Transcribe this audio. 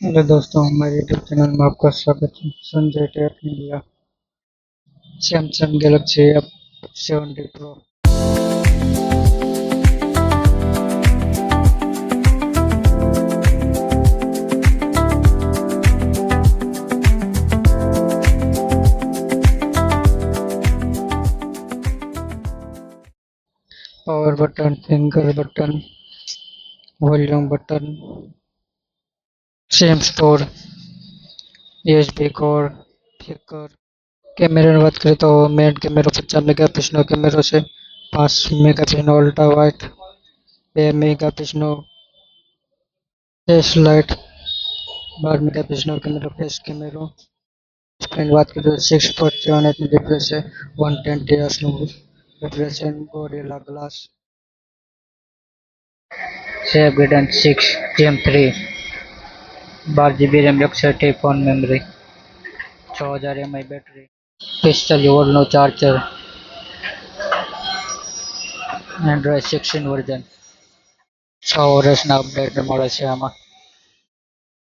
Hello दोस्तों, हमारे YouTube channel में आपका स्वागत है। Sanjay tech India Samsung Galaxy F70 pro power button, finger button, volume button, SIM store, USB cord, speaker, કેમેરાની વાત કરીએ તો મેઇન કેમેરો 50 મેગાપિક્સલનો કેમેરો છે. 5 મેગાપિક્સલનો અલ્ટ્રા વાઇડ, 2 મેગાપિક્સલનો ફ્લેશ લાઇટ, 12 મેગાપિક્સલનો કેમેરો ફેસ કેમેરો. ડિસ્પ્લેની વાત કરીએ તો 6.78 ડિસ્પ્લે છે. 120 હર્ટ્ઝનું refresh gorilla glass. Snapdragon 6 gen 3, 12 GB RAM, 128 phone memory, 6000 mAh battery, 45 વોલ્ટનું ચાર્જર, એન્ડ્રોઇડ 16 વર્ઝન, 6 વર્ષના અપડેટ મળે છે આમાં.